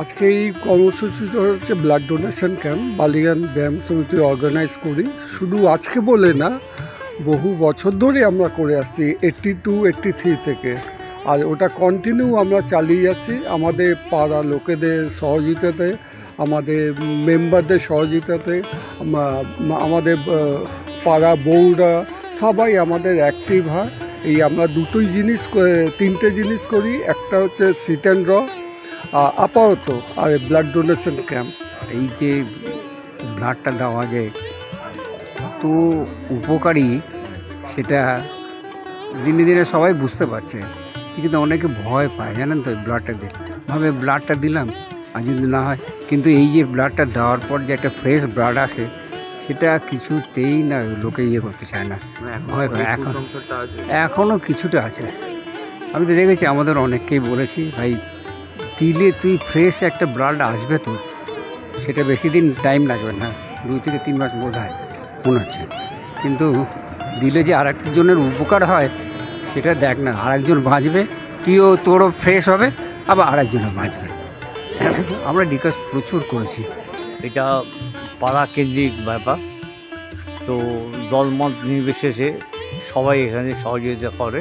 আজকে এই কর্মসূচিটা হচ্ছে ব্লাড ডোনেশন ক্যাম্প বালিয়ান ব্যায়াম সমিতি অর্গানাইজ করি। শুধু আজকে বলে না, বহু বছর ধরে আমরা করে আসছি 82-83 থেকে। আর ওটা কন্টিনিউ আমরা চালিয়ে যাচ্ছি আমাদের পাড়া লোকেদের সহযোগিতাতে, আমাদের মেম্বারদের সহযোগিতাতে, আমাদের পাড়া বউরা সবাই আমাদের অ্যাক্টিভ হয়। এই আমরা তিনটে জিনিস করি। একটা হচ্ছে সিট অ্যান্ড র আপাতত, আর ব্লাড ডোনেশন ক্যাম্প। এই যে ব্লাডটা দেওয়া যে কত উপকারী সেটা দিনে দিনে সবাই বুঝতে পারছে, কিন্তু অনেকে ভয় পায়, জানেন তো। ব্লাডটা দিলে ভাবে ব্লাডটা দিলাম আর যদি না হয়, কিন্তু এই যে ব্লাডটা দেওয়ার পর যে একটা ফ্রেশ ব্লাড আসে, সেটা কিছুতেই না লোকে করতে চায় না, ভয় পায়। এখনও কিছুটা আছে। আমি তো দেখেছি, আমাদের অনেককেই বলেছি, ভাই দিলে তুই ফ্রেশ একটা ব্লাড আসবে, তো সেটা বেশি দিন টাইম লাগবে না, 2 থেকে 3 মাস বোধ হয় মনে হচ্ছে। কিন্তু দিলে যে আরেকজনের উপকার হয় সেটা দেখ না, আরেকজন বাঁচবে, তোরও ফ্রেশ হবে, আবার আরেকজনও বাঁচবে। আমরা ডিসকাস প্রচুর করেছি। এটা পাড়া কেন্দ্রিক ব্যাপার, তো দলমত নির্বিশেষে সবাই এখানে সহযোগিতা করে।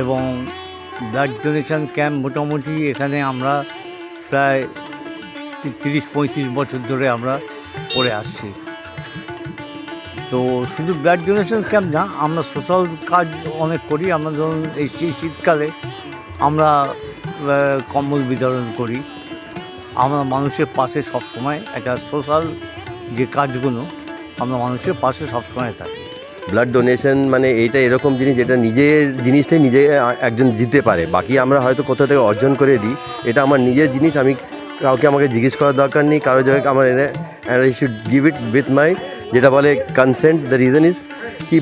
এবং ব্লাড ডোনেশন ক্যাম্প মোটামুটি এখানে আমরা প্রায় 30-35 বছর ধরে আমরা করে আসছি। তো শুধু ব্লাড ডোনেশন ক্যাম্প না, আমরা সোশ্যাল কাজ অনেক করি। আমরা ধরুন এই শীতকালে আমরা কম্বল বিতরণ করি। আমরা মানুষের পাশে সবসময়, একটা সোশ্যাল যে কাজগুলো, আমরা মানুষের পাশে সবসময় থাকি। ব্লাড ডোনেশন মানে এইটা এরকম জিনিস, যেটা নিজের জিনিসটাই নিজে একজন দিতে পারে, বাকি আমরা হয়তো কোথা থেকে অর্জন করে দিই। এটা আমার নিজের জিনিস, আমি কাউকে আমাকে জিজ্ঞেস করার দরকার নেই কারো জায়গায় আমার এনে, and I should give it with my, যেটা বলে কনসেন্ট। দ্য রিজন ইজ কি,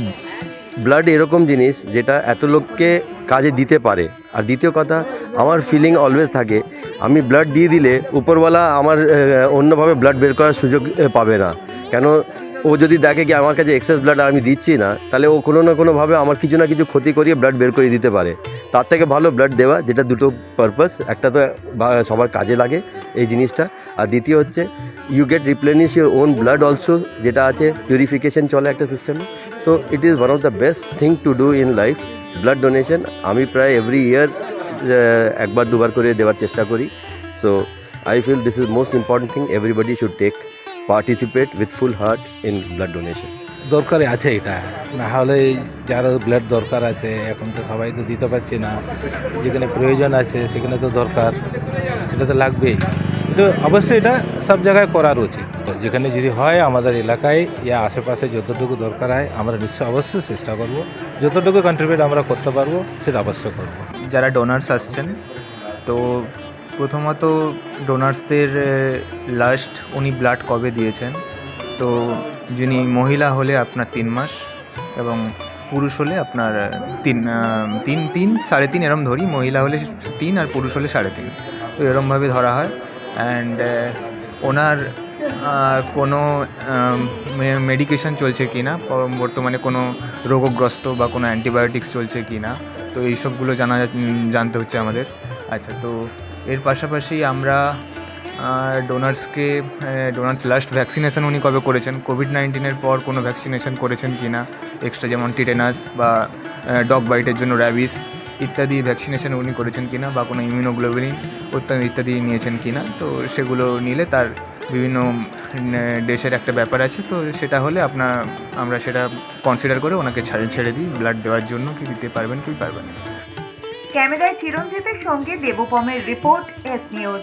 ব্লাড এরকম জিনিস যেটা এত লোককে কাজে দিতে পারে। আর দ্বিতীয় কথা, আমার ফিলিং অলওয়েজ থাকে, আমি ব্লাড দিয়ে দিলে উপরওয়ালা আমার অন্যভাবে ব্লাড বের করার সুযোগ পাবে না। কেন, ও যদি দেখে কি আমার কাছে এক্সেস ব্লাড আমি দিচ্ছি না, তাহলে ও কোনো না কোনোভাবে আমার কিছু না কিছু ক্ষতি করিয়ে ব্লাড বের করে দিতে পারে। তার থেকে ভালো ব্লাড দেওয়া, যেটা দুটো পারপাস, একটা তো সবার কাজে লাগে এই জিনিসটা, আর দ্বিতীয় হচ্ছে you get replenish your own blood also, যেটা আছে পিউরিফিকেশন চলে একটা সিস্টেমে। So it is one of the best thing to do in life, blood donation. আমি প্রায় এভরি ইয়ার 1-2 বার করে দেওয়ার চেষ্টা করি। So I feel this is most important thing, everybody should participate with full heart in blood donation. দরকারে আছে এটা, না হলে যারা ব্লাড দরকার আছে, এখন তো সবাই তো দিতে পারছে না, যেখানে প্রয়োজন আছে সেখানে তো দরকার, সেটা তো লাগবেই। কিন্তু অবশ্যই এটা সব জায়গায় করার উচিত। যেখানে যদি হয় আমাদের এলাকায় ইয়া আশেপাশে যতটুকু দরকার হয়, আমরা অবশ্যই চেষ্টা করব, যতটুকু কন্ট্রিবিউট আমরা করতে পারবো সেটা অবশ্যই করব। যারা ডোনার্স আসছেন, তো প্রথমত ডোনার্সদের লাস্ট উনি ব্লাড কবে দিয়েছেন, তো যিনি মহিলা হলে আপনার 3 মাস, এবং পুরুষ হলে আপনার 3.5 এরম ধরি, মহিলা হলে 3 আর পুরুষ হলে 3.5, তো এরমভাবে ধরা হয়। অ্যান্ড ওনার কোনো মেডিকেশন চলছে কি না, বর্তমানে কোনো রোগগ্রস্ত বা কোনো অ্যান্টিবায়োটিক্স চলছে কি না, তো এইসবগুলো জানতে হচ্ছে আমাদের। আচ্ছা, তো এর পাশাপাশি আমরা ডোনার্স লাস্ট ভ্যাকসিনেশন উনি কবে করেছেন, কোভিড-19 পর কোনো ভ্যাকসিনেশন করেছেন কি না এক্সট্রা, যেমন টিটেনাস বা ডগ বাইটের জন্য র্যাবিস ইত্যাদি ভ্যাকসিনেশন উনি করেছেন কি না, বা কোনো ইমিউনোগ্লোবুলিন ইত্যাদি নিয়েছেন কি না। তো সেগুলো নিলে তার বিভিন্ন দেশের একটা ব্যাপার আছে, তো সেটা হলে আমরা সেটা কনসিডার করে ওনাকে ছেড়ে দিই ব্লাড দেওয়ার জন্য, কি দিতে পারবেন কি পারবেন। ক্যামেরায় চিরঞ্জিতের সঙ্গে দেবপমের রিপোর্ট, এস নিউজ।